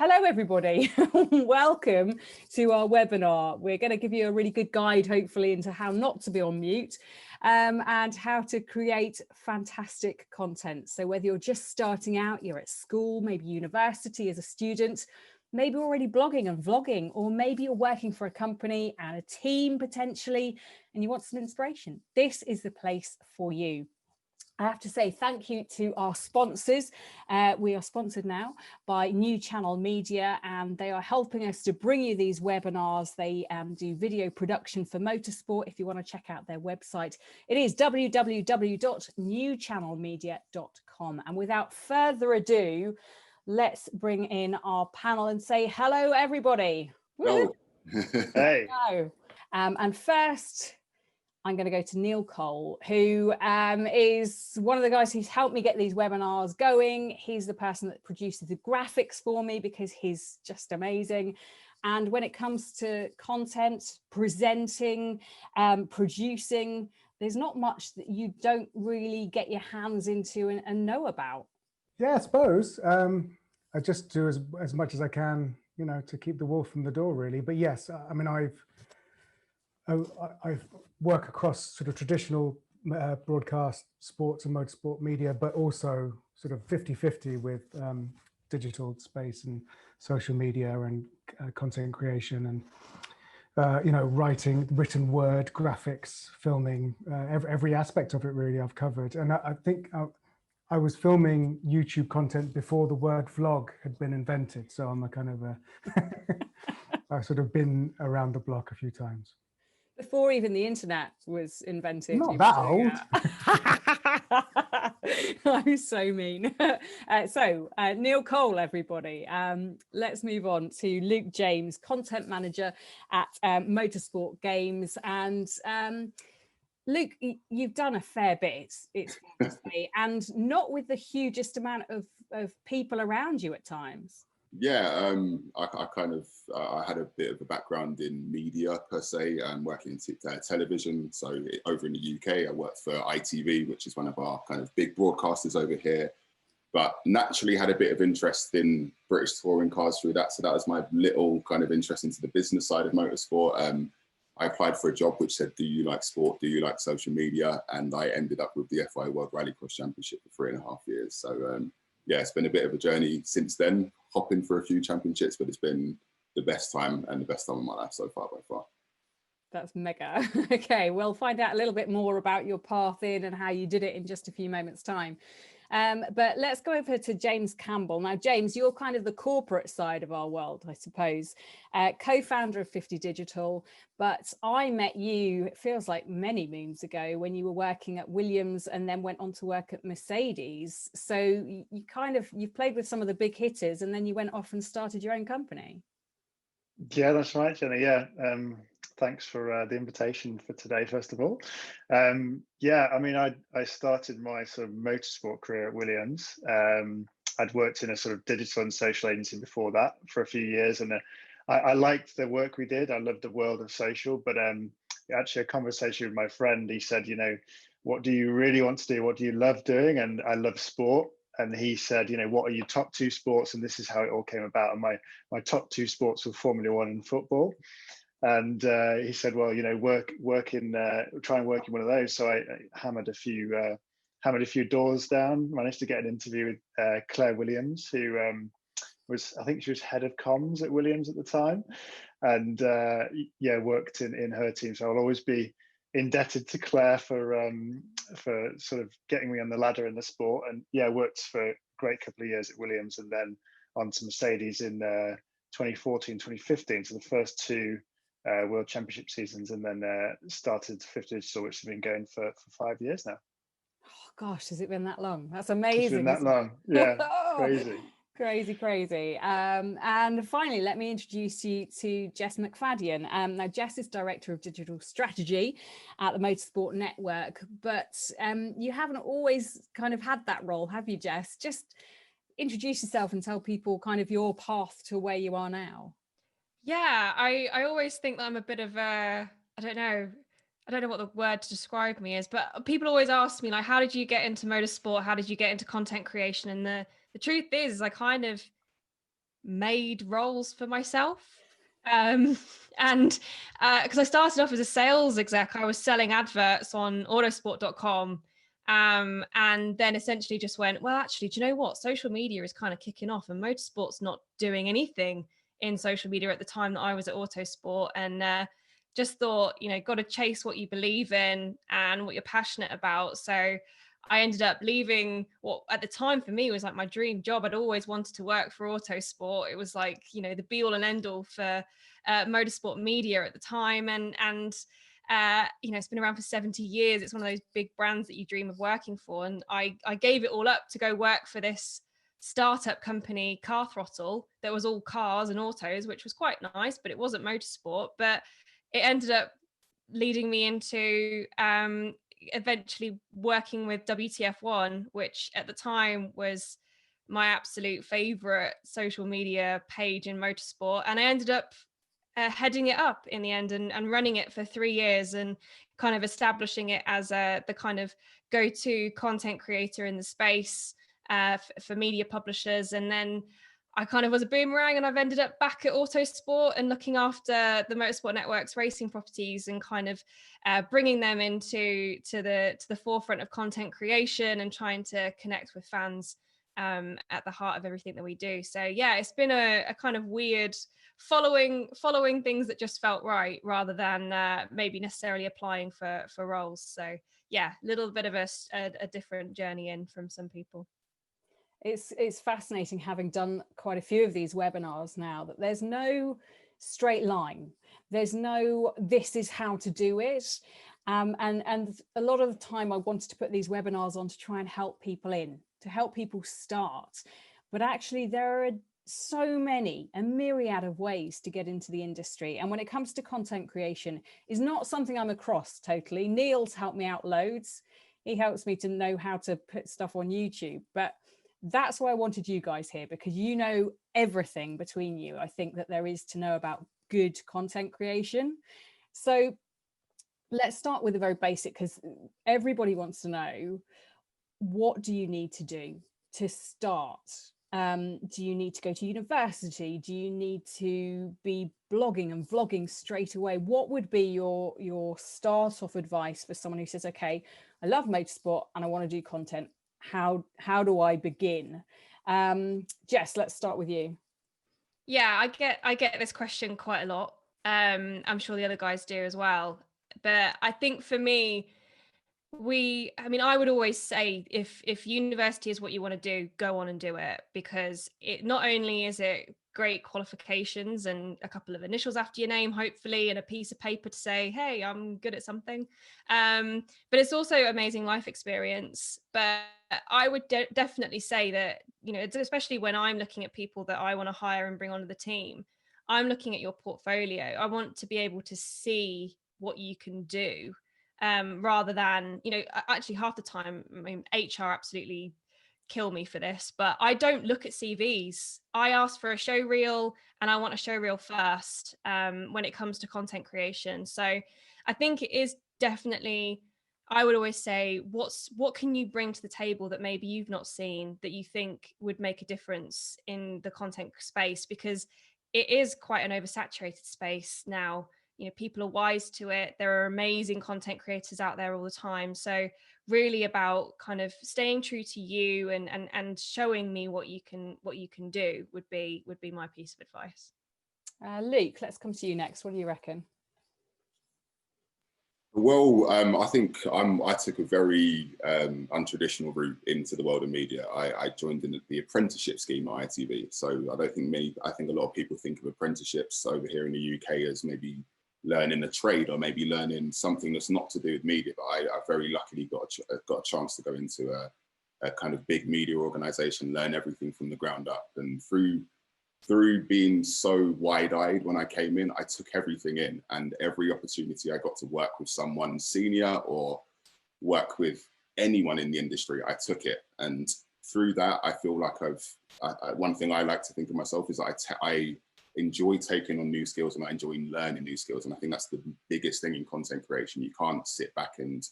Hello, everybody. Welcome to our webinar. We're going to give you a really good guide, hopefully, into how not to be on mute and how to create fantastic content. So whether you're just starting out, you're at school, maybe university as a student, maybe already blogging and vlogging, or maybe you're working for a company and a team potentially, and you want some inspiration, this is the place for you. I have to say thank you to our sponsors. We are sponsored now by New Channel Media, and they are helping us to bring you these webinars. They do video production for motorsport. If you want to check out their website, it is www.newchannelmedia.com. And without further ado, let's bring in our panel and say hello, everybody. Hello. Hey. Hello. And first, I'm going to go to Neil Cole, who is one of the guys who's helped me get these webinars going. He's the person that produces the graphics for me because he's just amazing. And when it comes to content, presenting, producing, there's not much that you don't really get your hands into and know about. Yeah, I suppose. I just do as much as I can, you know, to keep the wolf from the door, really. But yes, I mean, I work across sort of traditional broadcast, sports and motorsport media, but also sort of 50-50 with digital space and social media and content creation and, you know, written word, graphics, filming, every aspect of it really I've covered. And I think I was filming YouTube content before the word vlog had been invented. So I'm a kind of I've sort of been around the block a few times. Before even the internet was invented. Not that old. I'm so mean. Neil Cole, everybody. Let's move on to Luke James, content manager at Motorsport Games. And Luke, you've done a fair bit, it's fair to say, and not with the hugest amount of people around you at times. Yeah, I had a bit of a background in media per se, working in television. So over in the UK, I worked for ITV, which is one of our kind of big broadcasters over here. But naturally had a bit of interest in British touring cars through that. So that was my little kind of interest into the business side of motorsport. I applied for a job which said, do you like sport? Do you like social media? And I ended up with the FIA World Rallycross Championship for 3.5 years. So yeah, it's been a bit of a journey since then, hopping for a few championships, but it's been the best time and the best time of my life so far by far. That's mega. Okay, we'll find out a little bit more about your path in and how you did it in just a few moments' time. But let's go over to James Campbell. Now, James, you're kind of the corporate side of our world, I suppose, co-founder of 50 Digital. But I met you, it feels like many moons ago, when you were working at Williams and then went on to work at Mercedes. So you've played with some of the big hitters and then you went off and started your own company. Yeah, that's right, Jenny. Yeah. Thanks for the invitation for today, first of all. Yeah, I mean, I started my sort of motorsport career at Williams. I'd worked in a sort of digital and social agency before that for a few years, and I liked the work we did. I loved the world of social, but actually a conversation with my friend, he said, you know, what do you really want to do? What do you love doing? And I love sport. And he said, you know, what are your top two sports? And this is how it all came about. And my top two sports were Formula One and football. And he said, well, you know, try and work in one of those. So I hammered a few doors down, managed to get an interview with Claire Williams, who I think she was head of comms at Williams at the time. And yeah, worked in her team. So I'll always be indebted to Claire for sort of getting me on the ladder in the sport. And yeah, worked for a great couple of years at Williams and then on to Mercedes in 2014, 2015. So the first two World Championship seasons, and then started 50 Digital, which has been going for 5 years now. Oh gosh, has it been that long? That's amazing. It's been that long. Yeah, crazy. Crazy. And finally, let me introduce you to Jess McFadyen. Now, Jess is Director of Digital Strategy at the Motorsport Network, but you haven't always kind of had that role, have you, Jess? Just introduce yourself and tell people kind of your path to where you are now. Yeah, I always think that I'm a bit of a, I don't know what the word to describe me is, but people always ask me, like, how did you get into motorsport? How did you get into content creation? And the truth is I kind of made roles for myself. And because I started off as a sales exec, I was selling adverts on autosport.com. And then essentially just went, well, actually, do you know what? Social media is kind of kicking off, and motorsport's not doing anything in social media at the time that I was at Autosport. And just thought, got to chase what you believe in and what you're passionate about. So I ended up leaving what at the time for me was like my dream job. I'd always wanted to work for Autosport. It was like, the be all and end all for Motorsport Media at the time. And it's been around for 70 years. It's one of those big brands that you dream of working for. And I gave it all up to go work for this startup company, Car Throttle, that was all cars and autos, which was quite nice, but it wasn't motorsport. But it ended up leading me into eventually working with WTF1, which at the time was my absolute favorite social media page in motorsport. And I ended up heading it up in the end and running it for 3 years and kind of establishing it as the kind of go-to content creator in the space for media publishers. And then I kind of was a boomerang, and I've ended up back at Autosport and looking after the Motorsport Network's racing properties and kind of bringing them into the forefront of content creation and trying to connect with fans at the heart of everything that we do. So yeah, it's been a kind of weird following things that just felt right rather than maybe necessarily applying for roles. So yeah, a little bit of a different journey in from some people. It's fascinating, having done quite a few of these webinars now, that there's no straight line. There's no, this is how to do it. And a lot of the time I wanted to put these webinars on to try and help people to help people start. But actually there are a myriad of ways to get into the industry. And when it comes to content creation, is not something I'm across totally. Neil's helped me out loads. He helps me to know how to put stuff on YouTube. But that's why I wanted you guys here, because you know everything between you, I think, that there is to know about good content creation. So let's start with the very basic, because everybody wants to know, what do you need to do to start? Do you need to go to university? Do you need to be blogging and vlogging straight away? What would be your start off advice for someone who says, okay, I love motorsport and I want to do content? How do I begin? Jess, let's start with you. Yeah, I get this question quite a lot. I'm sure the other guys do as well. But I think for me, I would always say if university is what you want to do, go on and do it, because it not only is it great qualifications and a couple of initials after your name, hopefully, and a piece of paper to say, hey, I'm good at something. But it's also amazing life experience. But I would definitely say that, especially when I'm looking at people that I want to hire and bring onto the team, I'm looking at your portfolio. I want to be able to see what you can do. Rather than, actually half the time, HR absolutely kill me for this, but I don't look at CVs. I ask for a show reel, and I want a show reel first when it comes to content creation. So I think it is definitely, I would always say, what can you bring to the table that maybe you've not seen that you think would make a difference in the content space? Because it is quite an oversaturated space now. People are wise to it. There are amazing content creators out there all the time. So really about kind of staying true to you and showing me what you can do would be my piece of advice. Luke, let's come to you next. What do you reckon? Well, I think I took a very untraditional route into the world of media. I joined in the apprenticeship scheme at ITV. So I think a lot of people think of apprenticeships over here in the UK as maybe learning a trade or maybe learning something that's not to do with media. But I very luckily got a chance to go into a kind of big media organization, learn everything from the ground up. And through being so wide-eyed when I came in, I took everything in, and every opportunity I got to work with someone senior or work with anyone in the industry, I took it. And through that, I feel like one thing I like to think of myself is that I enjoy taking on new skills, and I enjoy learning new skills. And I think that's the biggest thing in content creation. You can't sit back and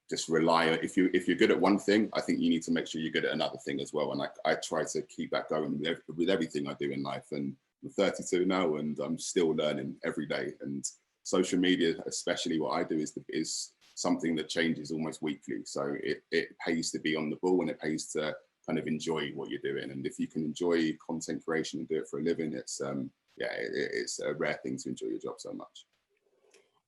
just rely on, if you're good at one thing, I think you need to make sure you're good at another thing as well. And I try to keep that going with everything I do in life. And I'm 32 now, and I'm still learning every day. And social media, especially what I do, is something that changes almost weekly. So it pays to be on the ball, and it pays to kind of enjoy what you're doing. And if you can enjoy content creation and do it for a living, it's it's a rare thing to enjoy your job so much.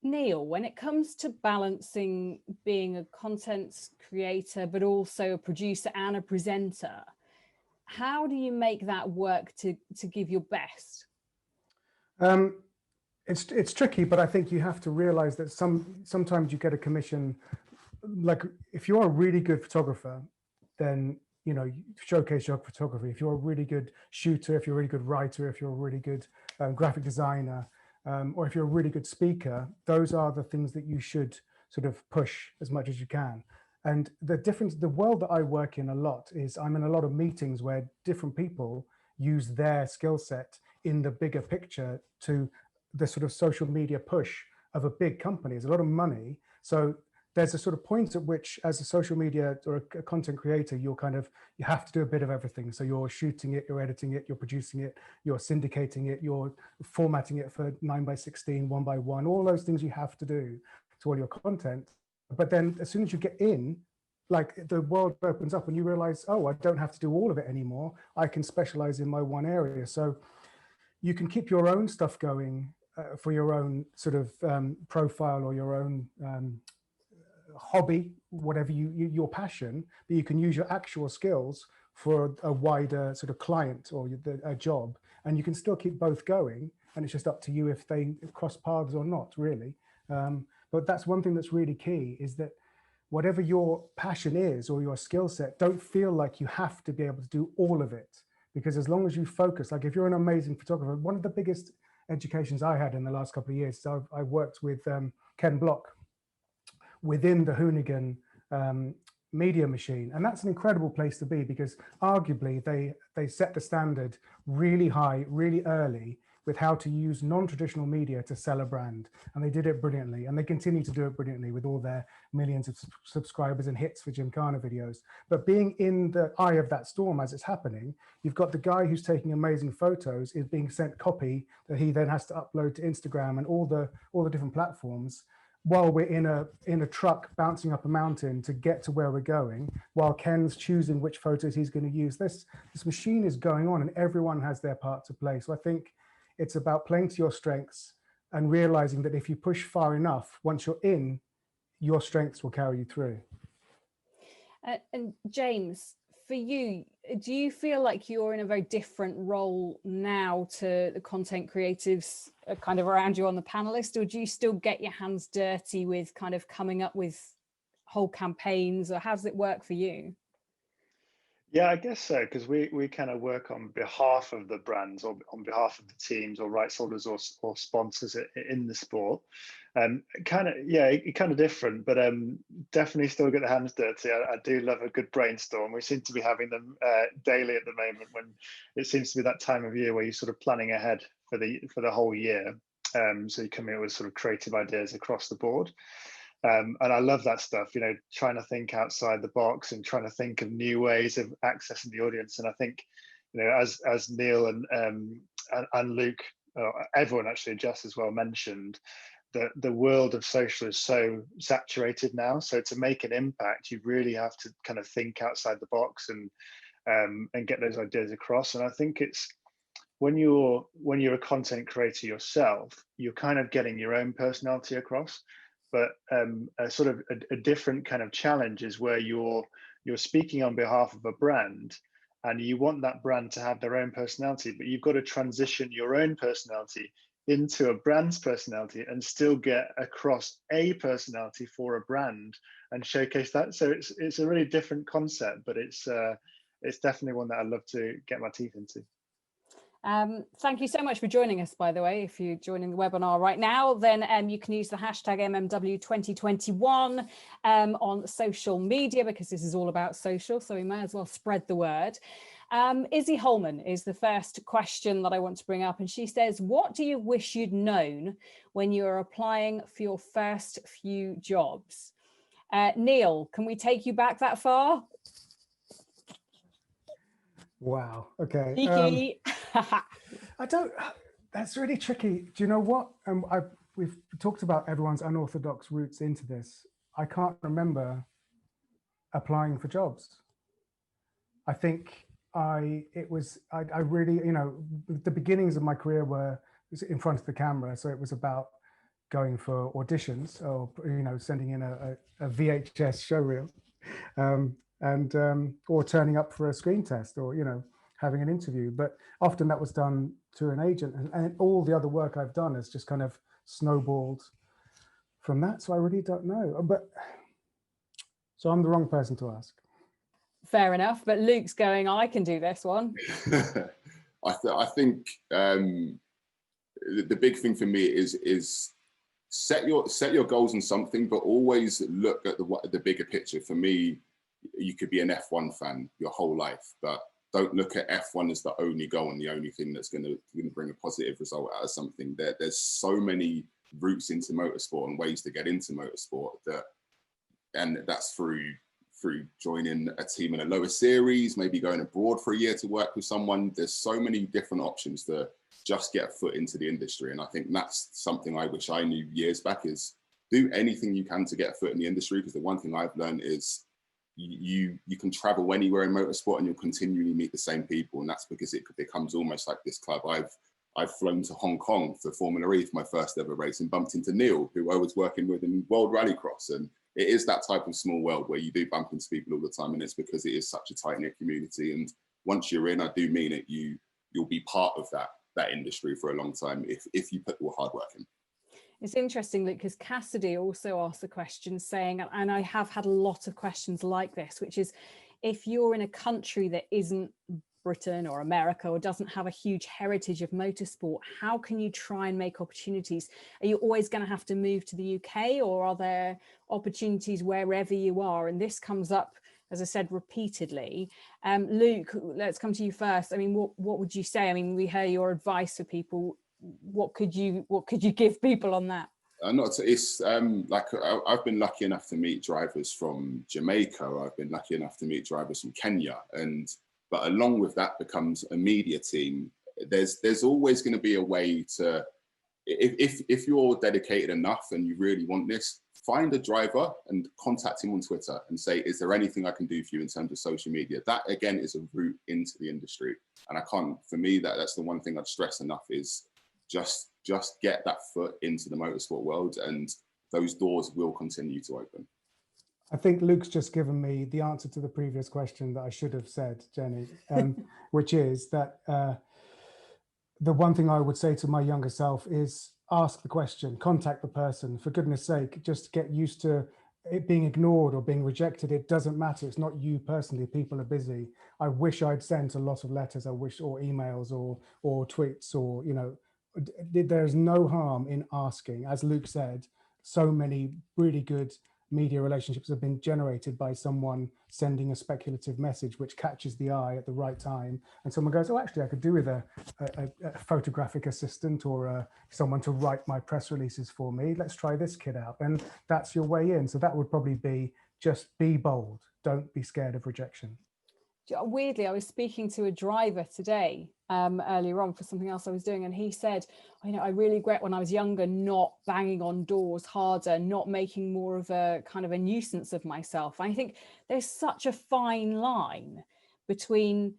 Neil, when it comes to balancing being a content creator, but also a producer and a presenter, how do you make that work to give your best? It's tricky, but I think you have to realize that sometimes you get a commission. Like if you're a really good photographer, then you showcase your photography. If you're a really good shooter, if you're a really good writer, if you're a really good graphic designer, or if you're a really good speaker, those are the things that you should sort of push as much as you can. And the world that I work in a lot is I'm in a lot of meetings where different people use their skill set in the bigger picture to the sort of social media push of a big company. There's a lot of money. So there's a sort of point at which, as a social media or a content creator, you have to do a bit of everything. So you're shooting it, you're editing it, you're producing it, you're syndicating it, you're formatting it for 9:16, 1:1, all those things you have to do to all your content. But then as soon as you get in, like the world opens up and you realize, oh, I don't have to do all of it anymore. I can specialize in my one area. So you can keep your own stuff going for your own sort of profile or your own hobby, whatever your passion, but you can use your actual skills for a wider sort of client or a job, and you can still keep both going, and it's just up to you if they cross paths or not, really. But that's one thing that's really key, is that whatever your passion is or your skill set, don't feel like you have to be able to do all of it, because as long as you focus, like if you're an amazing photographer, one of the biggest educations I had in the last couple of years, so I worked with Ken Block within the Hoonigan media machine, and that's an incredible place to be, because arguably they set the standard really high, really early, with how to use non-traditional media to sell a brand, and they did it brilliantly, and they continue to do it brilliantly with all their millions of subscribers and hits for Gymkhana videos. But being in the eye of that storm as it's happening, you've got the guy who's taking amazing photos is being sent copy that he then has to upload to Instagram and all the different platforms, while we're in a truck bouncing up a mountain to get to where we're going, while Ken's choosing which photos he's going to use. This machine is going on, and everyone has their part to play. So I think it's about playing to your strengths and realizing that if you push far enough, once you're in, your strengths will carry you through. And James, for you, do you feel like you're in a very different role now to the content creatives kind of around you on the panelist, or do you still get your hands dirty with kind of coming up with whole campaigns, or how does it work for you? Yeah, I guess so, because we kind of work on behalf of the brands or on behalf of the teams or rights holders or sponsors in the sport. Kind of different, but definitely still get the hands dirty. I do love a good brainstorm. We seem to be having them daily at the moment, when it seems to be that time of year where you're sort of planning ahead for the whole year. So you come in with sort of creative ideas across the board. And I love that stuff, trying to think outside the box and trying to think of new ways of accessing the audience. And I think, as Neil and Luke, everyone actually, Jess as well, mentioned, that the world of social is so saturated now. So to make an impact, you really have to kind of think outside the box and get those ideas across. And I think it's when you're a content creator yourself, you're kind of getting your own personality across. But a sort of a different kind of challenge is where you're speaking on behalf of a brand, and you want that brand to have their own personality, but you've got to transition your own personality into a brand's personality and still get across a personality for a brand and showcase that. So it's a really different concept, but it's definitely one that I'd love to get my teeth into. Thank you so much for joining us, by the way. If you're joining the webinar right now, then you can use the hashtag MMW2021 on social media, because this is all about social, so we may as well spread the word. Izzy Holman is the first question that I want to bring up, and she says, what do you wish you'd known when you were applying for your first few jobs? Neil, can we take you back that far? Wow. Okay. Cheeky. I don't. That's really tricky. Do you know what? We've talked about everyone's unorthodox routes into this. I can't remember applying for jobs. I think I really, you know, the beginnings of my career were in front of the camera, so it was about going for auditions or, you know, sending in a VHS showreel, or turning up for a screen test, or, you know, having an interview. But often that was done through an agent, and all the other work I've done has just kind of snowballed from that. So I really don't know. But so I'm the wrong person to ask. Fair enough, but Luke's going, I can do this one. I think the big thing for me is set your goals on something, but always look at the bigger picture. For me, you could be an F1 fan your whole life, but don't look at F1 as the only goal and the only thing that's going to bring a positive result out of something. There's so many routes into motorsport and ways to get into motorsport, and that's through joining a team in a lower series, maybe going abroad for a year to work with someone. There's so many different options to just get a foot into the industry. And I think that's something I wish I knew years back, is do anything you can to get a foot in the industry. Because the one thing I've learned is you can travel anywhere in motorsport and you'll continually meet the same people. And that's because it becomes almost like this club. I've flown to Hong Kong for Formula E for my first ever race and bumped into Neil, who I was working with in World Rallycross. And it is that type of small world where you do bump into people all the time, and it's because it is such a tight-knit community. And once you're in, I do mean it, you'll be part of that industry for a long time if you put your hard work in. It's interesting, Luke, because Cassidy also asked a question saying, and I have had a lot of questions like this, which is, if you're in a country that isn't Britain or America or doesn't have a huge heritage of motorsport, how can you try and make opportunities? Are you always going to have to move to the UK, or are there opportunities wherever you are? And this comes up, as I said, repeatedly. Luke, let's come to you first. I mean, what would you say? I mean, we hear your advice for people. What could you give people on that? It's like I've been lucky enough to meet drivers from Jamaica. I've been lucky enough to meet drivers from Kenya, but along with that becomes a media team. There's always going to be a way to, if you're dedicated enough and you really want this, find a driver and contact him on Twitter and say, is there anything I can do for you in terms of social media? That again is a route into the industry. And for me, that's the one thing I'd stress enough is just get that foot into the motorsport world, and those doors will continue to open. I think Luke's just given me the answer to the previous question that I should have said, Jenny, which is that the one thing I would say to my younger self is ask the question, contact the person. For goodness sake, just get used to it being ignored or being rejected. It doesn't matter. It's not you personally. People are busy. I wish I'd sent a lot of letters, or emails or tweets, or, you know, there's no harm in asking. As Luke said, so many really good media relationships have been generated by someone sending a speculative message which catches the eye at the right time, and someone goes, oh, actually I could do with a photographic assistant or someone to write my press releases for me. Let's try this kid out. And that's your way in. So that would probably be, just be bold. Don't be scared of rejection. Weirdly, I was speaking to a driver today earlier on for something else I was doing, and he said, you know, I really regret when I was younger not banging on doors harder, not making more of a kind of a nuisance of myself. I think there's such a fine line between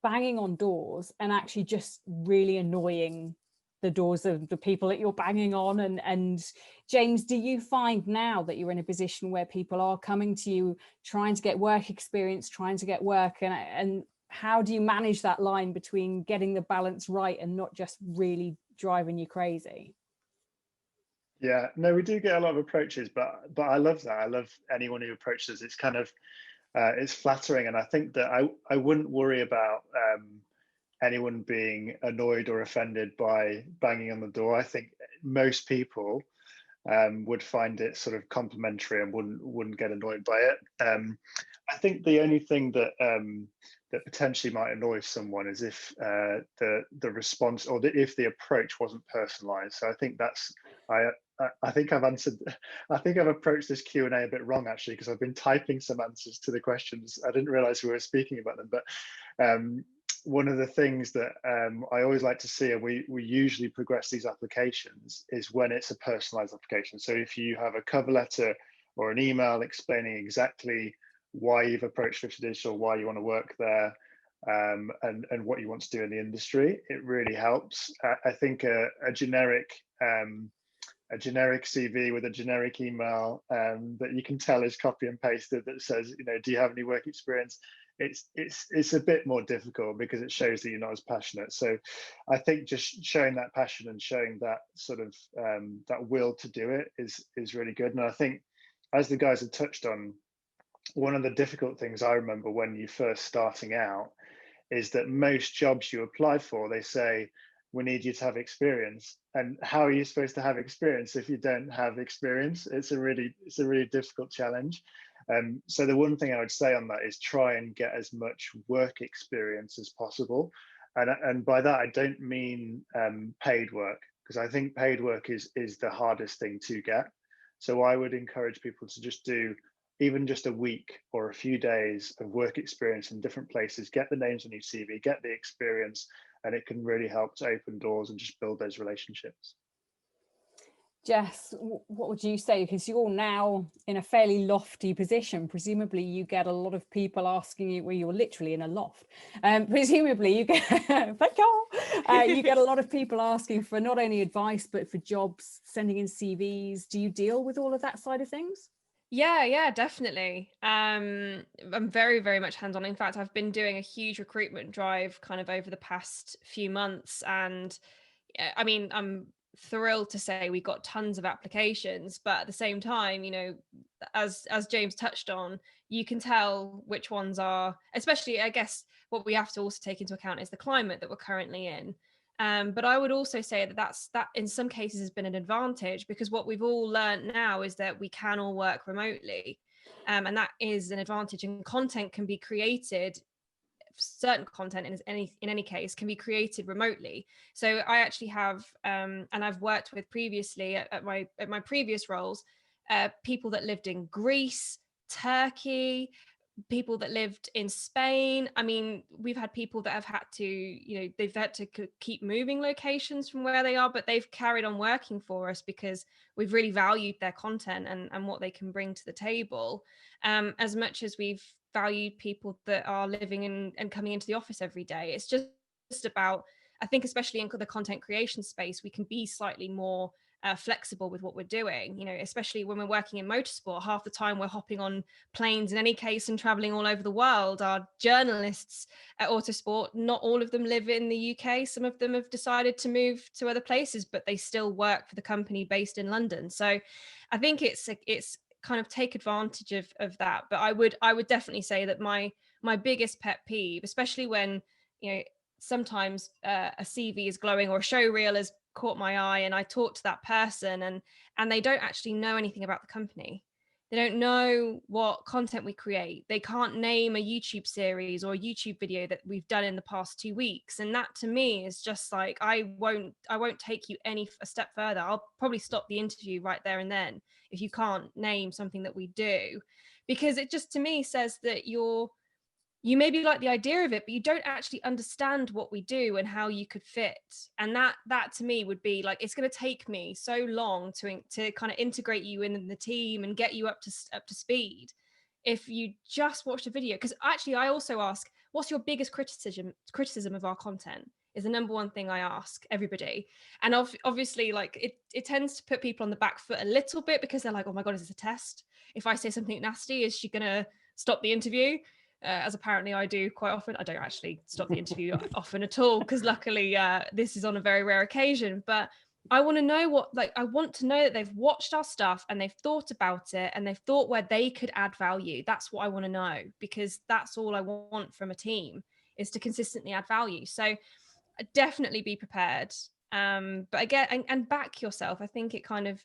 banging on doors and actually just really annoying the doors of the people that you're banging on. And James, do you find now that you're in a position where people are coming to you trying to get work experience, trying to get work, and how do you manage that line between getting the balance right and not just really driving you crazy? Yeah, no, we do get a lot of approaches, but I love that. I love anyone who approaches. It's kind of it's flattering, and I think that I wouldn't worry about anyone being annoyed or offended by banging on the door. I think most people would find it sort of complimentary and wouldn't get annoyed by it. I think the only thing that that potentially might annoy someone is if the response, or if the approach wasn't personalized. So I think that's I think I've answered. I think I've approached this Q&A a bit wrong, actually, because I've been typing some answers to the questions. I didn't realize we were speaking about them, but one of the things that I always like to see, and we usually progress these applications, is when it's a personalized application. So if you have a cover letter or an email explaining exactly why you've approached 50 Digital, why you want to work there, and what you want to do in the industry, it really helps. I think a generic CV with a generic email that you can tell is copy and pasted that says, do you have any work experience? It's a bit more difficult because it shows that you're not as passionate. So I think just showing that passion and showing that sort of that will to do it is really good. And I think, as the guys have touched on, one of the difficult things I remember when you're first starting out is that most jobs you apply for, they say, we need you to have experience. And how are you supposed to have experience if you don't have experience? It's a really difficult challenge. So the one thing I would say on that is try and get as much work experience as possible. And by that, I don't mean paid work, because I think paid work is the hardest thing to get. So I would encourage people to just do even just a week or a few days of work experience in different places, get the names on your CV, get the experience, and it can really help to open doors and just build those relationships. Jess, what would you say? Because you're now in a fairly lofty position. Presumably you get a lot of people asking you, well, you're literally in a loft. Presumably you get, you get a lot of people asking for not only advice, but for jobs, sending in CVs. Do you deal with all of that side of things? Yeah, definitely. I'm very, very much hands-on. In fact, I've been doing a huge recruitment drive kind of over the past few months. And I mean, I'm thrilled to say we got tons of applications, but at the same time, as James touched on, you can tell which ones are, especially, I guess, what we have to also take into account is the climate that we're currently in. But I would also say that in some cases has been an advantage, because what we've all learned now is that we can all work remotely. And that is an advantage, and content can be created, certain content in any case can be created remotely. So I actually have, and I've worked with previously at my previous roles, people that lived in Greece, Turkey, people that lived in Spain. I mean, we've had people that have had to, they've had to keep moving locations from where they are, but they've carried on working for us because we've really valued their content and what they can bring to the table, as much as we've valued people that are living in and coming into the office every day. It's just about, I think, especially in the content creation space, we can be slightly more flexible with what we're doing, especially when we're working in motorsport. Half the time we're hopping on planes in any case and traveling all over the world. Our journalists at Autosport, not all of them live in the UK. Some of them have decided to move to other places, but they still work for the company based in London. So I think it's kind of take advantage of that. But I would definitely say that my biggest pet peeve, especially when sometimes a CV is glowing or a show reel has caught my eye and I talk to that person and they don't actually know anything about the company. They don't know what content we create. They can't name a YouTube series or a YouTube video that we've done in the past 2 weeks. And that to me is just like, I won't take you a step further. I'll probably stop the interview right there and then if you can't name something that we do, because it just to me says that you maybe like the idea of it, but you don't actually understand what we do and how you could fit. And that to me would be like, it's going to take me so long to kind of integrate you in the team and get you up to speed if you just watched a video. Because actually I also ask, what's your biggest criticism of our content is the number one thing I ask everybody. And obviously like it tends to put people on the back foot a little bit, because they're like, oh my God, is this a test? If I say something nasty, is she going to stop the interview? As apparently I do quite often. I don't actually stop the interview often at all, because luckily this is on a very rare occasion. But I want to know I want to know that they've watched our stuff and they've thought about it and they've thought where they could add value. That's what I want to know, because that's all I want from a team, is to consistently add value. So definitely be prepared. But again, and back yourself. I think it kind of,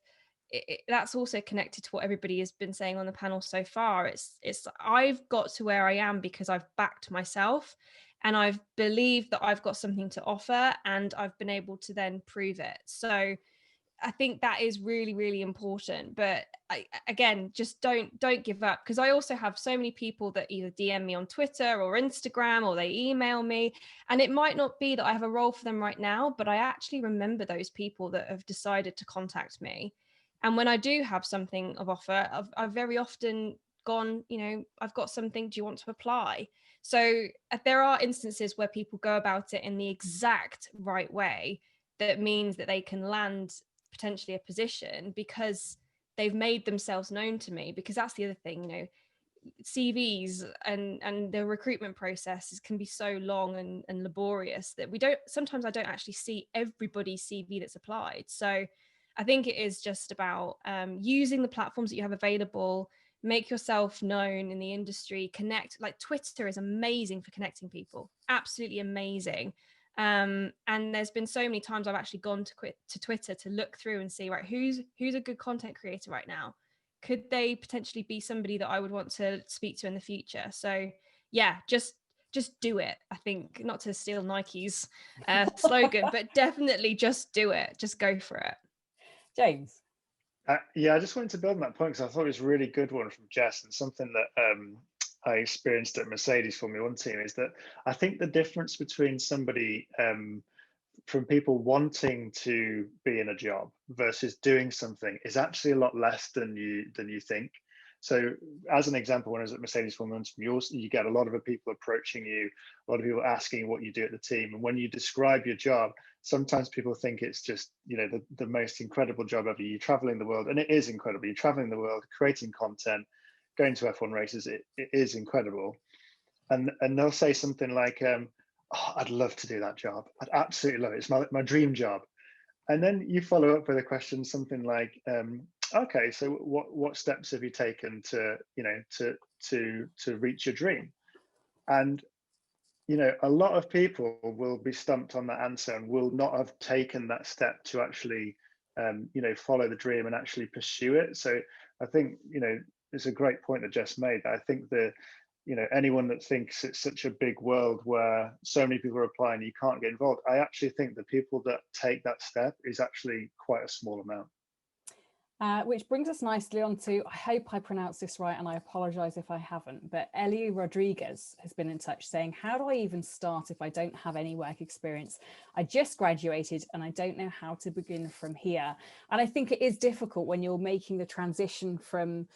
that's also connected to what everybody has been saying on the panel so far. It's I've got to where I am because I've backed myself and I've believed that I've got something to offer and I've been able to then prove it. So I think that is really, really important. But again, just don't give up, because I also have so many people that either DM me on Twitter or Instagram, or they email me, and it might not be that I have a role for them right now, but I actually remember those people that have decided to contact me. And when I do have something of offer, I've very often gone, I've got something, do you want to apply? So there are instances where people go about it in the exact right way that means that they can land potentially a position because they've made themselves known to me. Because that's the other thing, CVs and the recruitment processes can be so long and laborious that sometimes I don't actually see everybody's CV that's applied. So I think it is just about using the platforms that you have available, make yourself known in the industry, connect. Like Twitter is amazing for connecting people, absolutely amazing. And there's been so many times I've actually gone to Twitter to look through and see, right, who's a good content creator right now? Could they potentially be somebody that I would want to speak to in the future? So yeah, just do it. I think, not to steal Nike's slogan, but definitely just do it. Just go for it. James. Yeah, I just wanted to build on that point because I thought it was a really good one from Jess, and something that I experienced at Mercedes Formula One team is that I think the difference between somebody from people wanting to be in a job versus doing something is actually a lot less than you think. So as an example, when I was at Mercedes Formula One, you get a lot of people approaching you, a lot of people asking what you do at the team. And when you describe your job, sometimes people think it's just, the most incredible job ever. You're traveling the world, and it is incredible. You're traveling the world, creating content, going to F1 races. It is incredible. And they'll say something like, oh, I'd love to do that job. I'd absolutely love it. It's my dream job. And then you follow up with a question, something like, okay, so what steps have you taken to reach your dream? And a lot of people will be stumped on that answer and will not have taken that step to actually follow the dream and actually pursue it. So I think it's a great point that Jess made. I think anyone that thinks it's such a big world where so many people are applying, you can't get involved. I actually think the people that take that step is actually quite a small amount. Which brings us nicely on to, I hope I pronounce this right, and I apologize if I haven't, but Ellie Rodriguez has been in touch saying, how do I even start if I don't have any work experience? I just graduated and I don't know how to begin from here. And I think it is difficult when you're making the transition from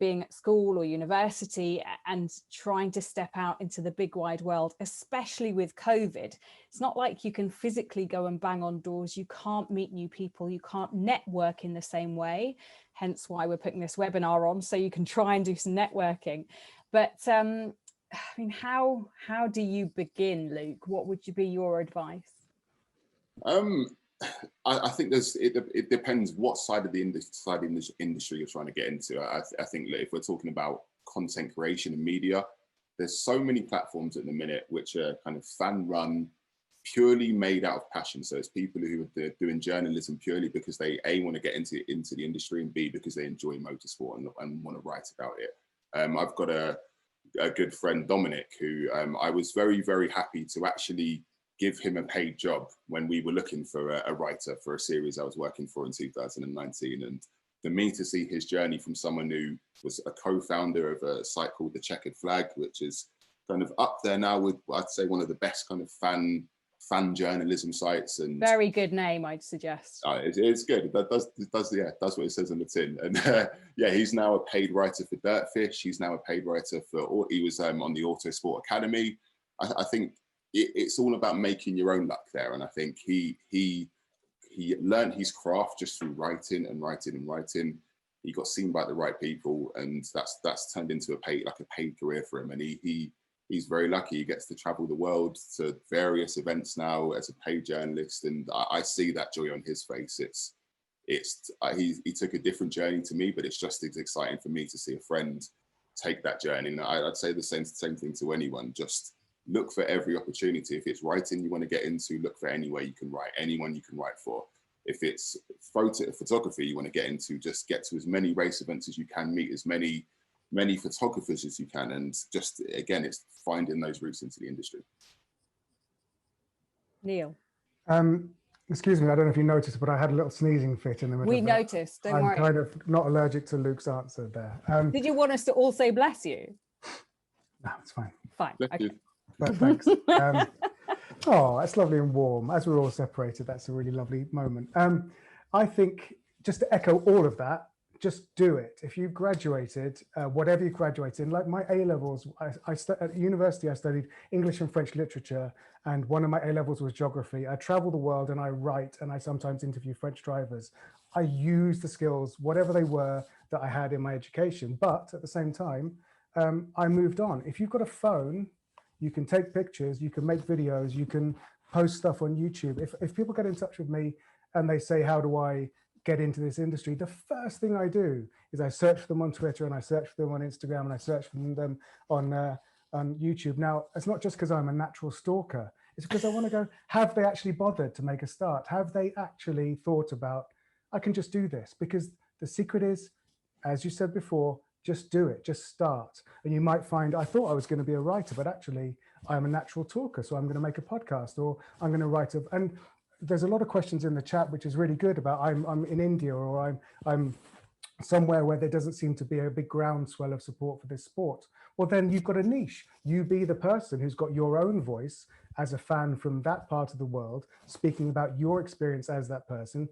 being at school or university and trying to step out into the big wide world, especially with COVID. It's not like you can physically go and bang on doors. You can't meet new people. You can't network in the same way. Hence why we're putting this webinar on, so you can try and do some networking. But I mean, how do you begin, Luke? What would be your advice? I think it depends what side of the industry you're trying to get into. I think if we're talking about content creation and media, there's so many platforms at the minute which are kind of fan run, purely made out of passion. So it's people who are doing journalism purely because they want to get into the industry, and B, because they enjoy motorsport and want to write about it. I've got a good friend, Dominic, who I was very, very happy to actually give him a paid job when we were looking for a writer for a series I was working for in 2019. And for me to see his journey from someone who was a co-founder of a site called The Checkered Flag, which is kind of up there now with, I'd say, one of the best kind of fan journalism sites. And very good name, I'd suggest. It's good. That does what it says on the tin. And he's now a paid writer for Dirtfish. He's now a paid writer he was on the Autosport Academy. I think it's all about making your own luck there. And I think he learned his craft just through writing and writing and writing. He got seen by the right people, and that's turned into a paid career for him. And he's very lucky. He gets to travel the world to various events now as a paid journalist, and I see that joy on his face. He took a different journey to me, but it's just as exciting for me to see a friend take that journey. And I'd say the same thing to anyone. Just look for every opportunity. If it's writing you want to get into, look for any way you can write, anyone you can write for. If it's photography you want to get into, just get to as many race events as you can, meet as many photographers as you can, and just, again, it's finding those routes into the industry. Neil. Excuse me, I don't know if you noticed, but I had a little sneezing fit in the middle We of that. noticed, don't I'm worry. kind of not allergic to Luke's answer there. Did you want us to all say bless you? No, it's fine. Fine. Bless Okay. you. But thanks. Oh, it's lovely and warm. As we're all separated, that's a really lovely moment. I think, just to echo all of that, just do it. If you've graduated, whatever you graduated in, like my A-levels, at university, I studied English and French literature, and one of my A-levels was geography. I travel the world and I write, and I sometimes interview French drivers. I use the skills, whatever they were, that I had in my education. But at the same time, I moved on. If you've got a phone, you can take pictures, you can make videos, you can post stuff on YouTube. If people get in touch with me and they say, how do I get into this industry? The first thing I do is I search for them on Twitter, and I search for them on Instagram, and I search for them on YouTube. Now, it's not just because I'm a natural stalker. It's because I want to go, have they actually bothered to make a start? Have they actually thought about, I can just do this? Because the secret is, as you said before, just do it, just start. And you might find, I thought I was going to be a writer, but actually I'm a natural talker, so I'm going to make a podcast, or I'm going to write and there's a lot of questions in the chat, which is really good, about I'm in India, or I'm somewhere where there doesn't seem to be a big groundswell of support for this sport. Well, then you've got a niche. You be the person who's got your own voice as a fan from that part of the world, speaking about your experience as that person.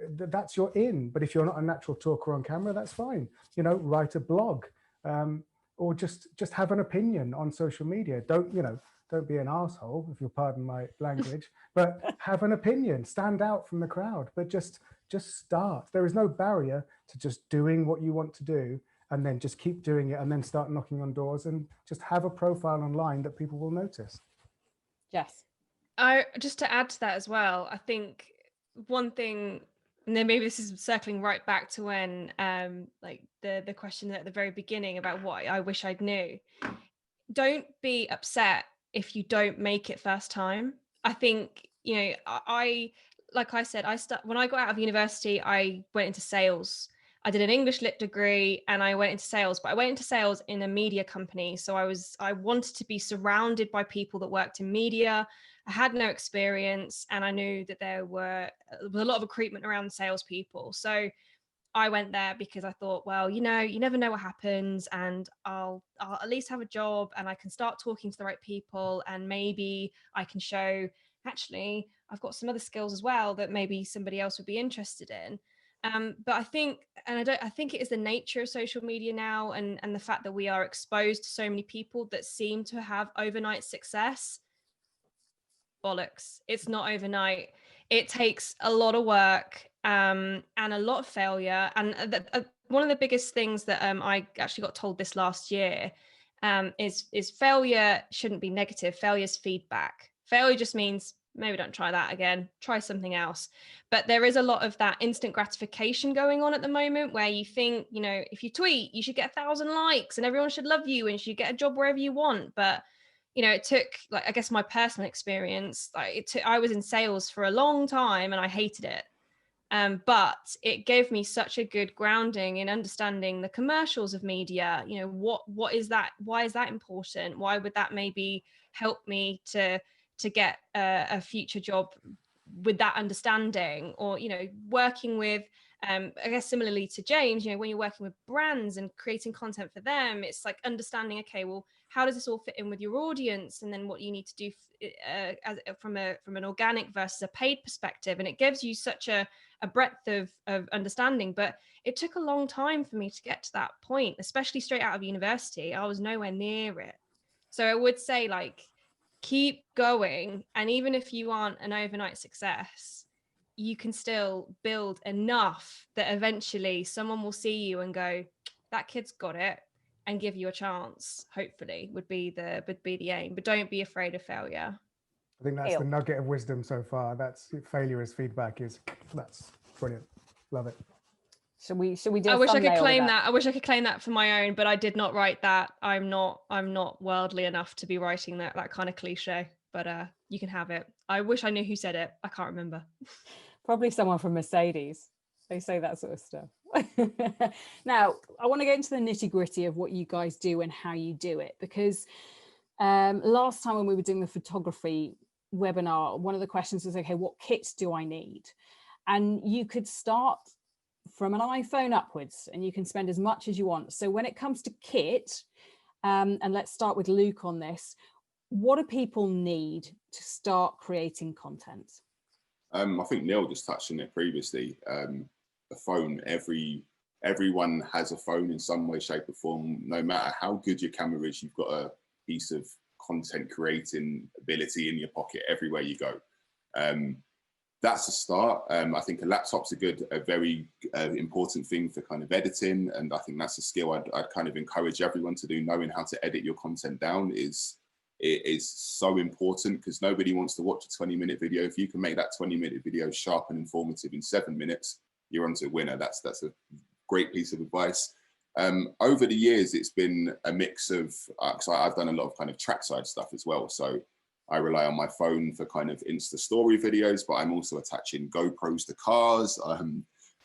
That's your in. But if you're not a natural talker on camera, that's fine. You know, write a blog, or just have an opinion on social media. Don't be an asshole, if you'll pardon my language, but have an opinion, stand out from the crowd, but just start. There is no barrier to just doing what you want to do, and then just keep doing it, and then start knocking on doors, and just have a profile online that people will notice. Yes. Just to add to that as well, I think one thing, and then maybe this is circling right back to when like the question at the very beginning about what I wish I'd knew. Don't be upset if you don't make it first time. I think, I like I said, when I got out of university, I went into sales. I did an English lit degree and I went into sales, but I went into sales in a media company. So I wanted to be surrounded by people that worked in media. I had no experience, and I knew that there was a lot of recruitment around salespeople. So I went there because I thought, well, you never know what happens, and I'll at least have a job, and I can start talking to the right people, and maybe I can show, actually, I've got some other skills as well that maybe somebody else would be interested in. But I think, I think it is the nature of social media now, and the fact that we are exposed to so many people that seem to have overnight success. Bollocks. It's not overnight. It takes a lot of work and a lot of failure. And one of the biggest things that I actually got told this last year is failure shouldn't be negative. Failure is feedback. Failure just means maybe don't try that again, try something else. But there is a lot of that instant gratification going on at the moment, where you think, if you tweet, you should get 1,000 likes and everyone should love you and you should get a job wherever you want. But it took, like, I guess my personal experience, I was in sales for a long time and I hated it. But it gave me such a good grounding in understanding the commercials of media. What is that? Why is that important? Why would that maybe help me to get a future job with that understanding? Or, working with, I guess similarly to James, when you're working with brands and creating content for them, it's like understanding, okay, well, how does this all fit in with your audience? And then what you need to do from an organic versus a paid perspective. And it gives you such a breadth of understanding. But it took a long time for me to get to that point, especially straight out of university. I was nowhere near it. So I would say, like, keep going. And even if you aren't an overnight success, you can still build enough that eventually someone will see you and go, that kid's got it, and give you a chance. Hopefully would be the aim. But don't be afraid of failure. I think that's the nugget of wisdom so far. That's failure as feedback. That's brilliant. Love it. Should we do I wish I could claim that. I wish I could claim that for my own, but I did not write that. I'm not worldly enough to be writing that kind of cliche, but you can have it. I wish I knew who said it. I can't remember. Probably someone from Mercedes. They say that sort of stuff. Now, I want to get into the nitty-gritty of what you guys do and how you do it, because last time when we were doing the photography, webinar, one of the questions is, okay, what kits do I need? And you could start from an iPhone upwards, and you can spend as much as you want. So when it comes to kit, and let's start with Luke on this, what do people need to start creating content? I think Neil just touched on it previously. The phone, everyone has a phone in some way, shape or form. No matter how good your camera is, you've got a piece of content creating ability in your pocket everywhere you go. That's a start. I think a laptop's a very important thing for kind of editing, and I think that's a skill I'd kind of encourage everyone to do. Knowing how to edit your content down is so important, because nobody wants to watch a 20-minute video. If you can make that 20-minute video sharp and informative in 7 minutes, you're onto a winner. That's a great piece of advice. Over the years, it's been a mix of, because I've done a lot of kind of trackside stuff as well. So I rely on my phone for kind of Insta story videos, but I'm also attaching GoPros to cars.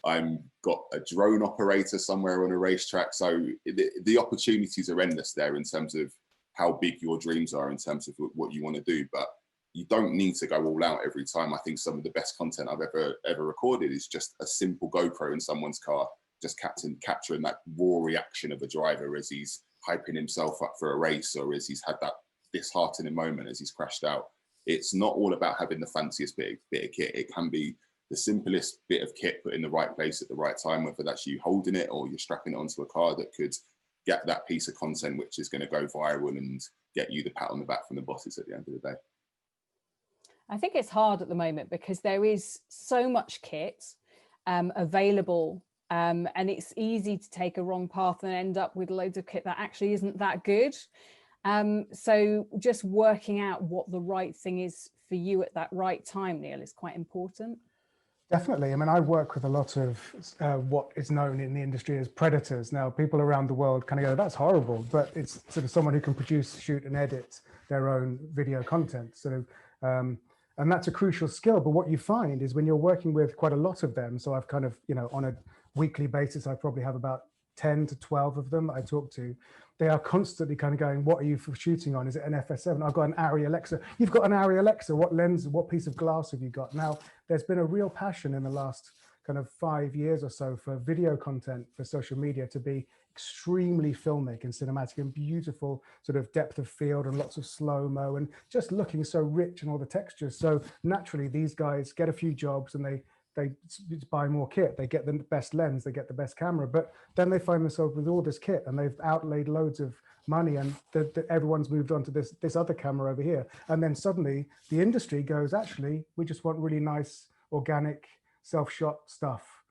I'm got a drone operator somewhere on a racetrack. So the opportunities are endless there in terms of how big your dreams are in terms of what you want to do. But you don't need to go all out every time. I think some of the best content I've ever recorded is just a simple GoPro in someone's car, just capturing that raw reaction of a driver as he's hyping himself up for a race, or as he's had that disheartening moment as he's crashed out. It's not all about having the fanciest bit of kit. It can be the simplest bit of kit put in the right place at the right time, whether that's you holding it or you're strapping it onto a car that could get that piece of content which is going to go viral and get you the pat on the back from the bosses at the end of the day. I think it's hard at the moment because there is so much kit available, and it's easy to take a wrong path and end up with loads of kit that actually isn't that good. So just working out what the right thing is for you at that right time, Neil, is quite important. Definitely. I mean, I work with a lot of what is known in the industry as predators. Now, people around the world kind of go, that's horrible, but it's sort of someone who can produce, shoot and edit their own video content. So, and that's a crucial skill. But what you find is when you're working with quite a lot of them, so I've kind of, on a weekly basis, I probably have about 10 to 12 of them I talk to. They are constantly kind of going, what are you shooting on? Is it an FS7? I've got an Arri Alexa. You've got an Arri Alexa. What lens, what piece of glass have you got? Now, there's been a real passion in the last kind of 5 years or so for video content for social media to be extremely filmic and cinematic and beautiful sort of depth of field and lots of slow-mo and just looking so rich and all the textures. So naturally, these guys get a few jobs and they buy more kit, they get the best lens, they get the best camera, but then they find themselves with all this kit and they've outlaid loads of money and everyone's moved on to this other camera over here. And then suddenly the industry goes, actually, we just want really nice, organic, self-shot stuff.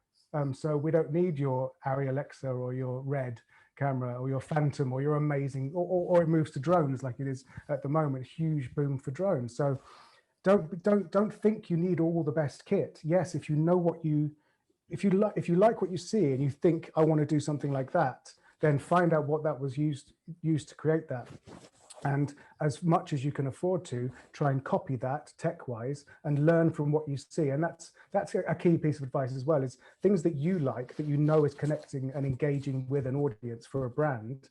So we don't need your Arri Alexa or your Red camera or your Phantom or your amazing, or it moves to drones like it is at the moment, huge boom for drones. So don't think you need all the best kit. Yes, if you know what if you like what you see and you think I want to do something like that, then find out what that was used to create that. And as much as you can afford to, try and copy that tech-wise and learn from what you see. And that's a key piece of advice as well, is things that you like, that you know is connecting and engaging with an audience for a brand.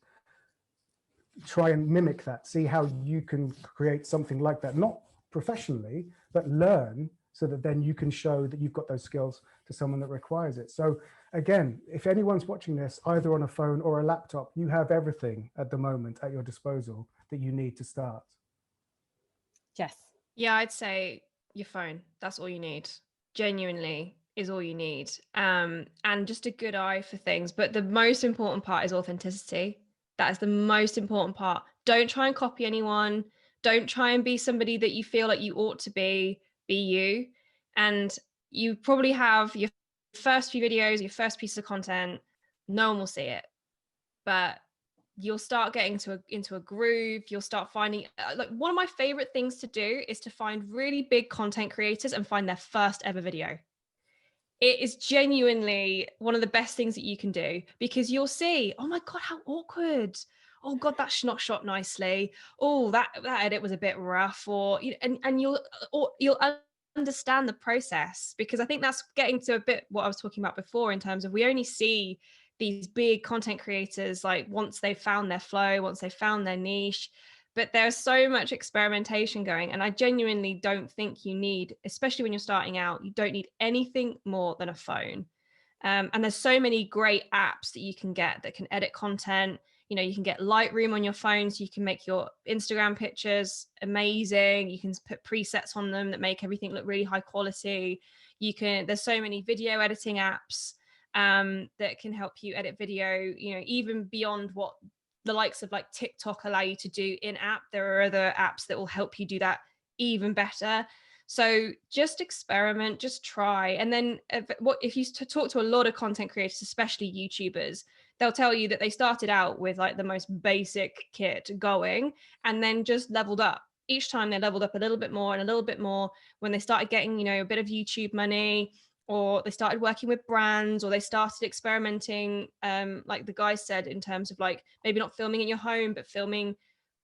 Try and mimic that, see how you can create something like that, not professionally, but learn so that then you can show that you've got those skills to someone that requires it. So again, if anyone's watching this, either on a phone or a laptop, you have everything at the moment at your disposal that you need to start. Jess? Yeah, I'd say your phone. That's all you need. Genuinely is all you need. And just a good eye for things. But the most important part is authenticity. That is the most important part. Don't try and copy anyone. Don't try and be somebody that you feel like you ought to be you. And you probably have your first few videos, your first piece of content, no one will see it. But you'll start getting into a groove. You'll start finding, like, one of my favorite things to do is to find really big content creators and find their first ever video. It is genuinely one of the best things that you can do, because you'll see, oh my God, how awkward. Oh God, that's not shot nicely. Oh, that edit was a bit rough, and you'll understand the process, because I think that's getting to a bit what I was talking about before in terms of we only see these big content creators like once they've found their flow, once they've found their niche. but there's so much experimentation going, and I genuinely don't think you need, especially when you're starting out, you don't need anything more than a phone. And there's so many great apps that you can get that can edit content. You know, you can get Lightroom on your phone, so you can make your Instagram pictures amazing. You can put presets on them that make everything look really high quality. There's so many video editing apps that can help you edit video, you know, even beyond what the likes of like TikTok allow you to do in app. There are other apps that will help you do that even better. So just experiment, just try. And then if you talk to a lot of content creators, especially YouTubers, they'll tell you that they started out with like the most basic kit going and then just leveled up. Each time they leveled up a little bit more and a little bit more when they started getting, you know, a bit of YouTube money, or they started working with brands, or they started experimenting, like the guy said, in terms of like maybe not filming in your home, but filming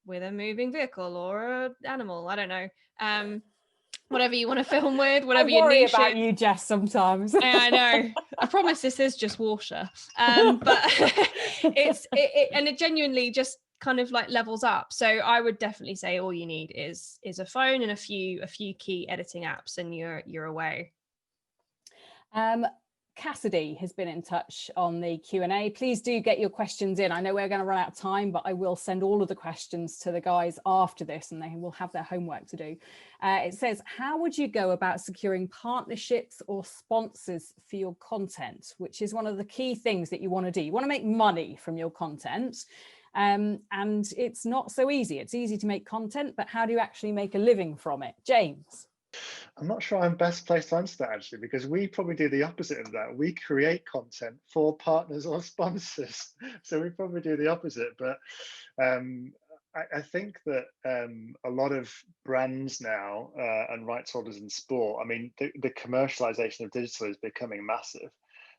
with a moving vehicle or an animal. I don't know. Whatever you want to film with, whatever your niche about is. you, Jess, sometimes. I know. I promise this is just water. But it genuinely just kind of like levels up. So I would definitely say all you need is a phone and a few key editing apps, and you're away. Cassidy has been in touch on the Q&A. Please do get your questions in. I know we're going to run out of time, but I will send all of the questions to the guys after this, and they will have their homework to do. It says, how would you go about securing partnerships or sponsors for your content, which is one of the key things that you want to do. You want to make money from your content, and it's not so easy. It's easy to make content, but how do you actually make a living from it? James? I'm not sure I'm best placed to answer that, actually, because we probably do the opposite of that. We create content for partners or sponsors. So we probably do the opposite. But I think that a lot of brands now and rights holders in sport, I mean, the commercialization of digital is becoming massive.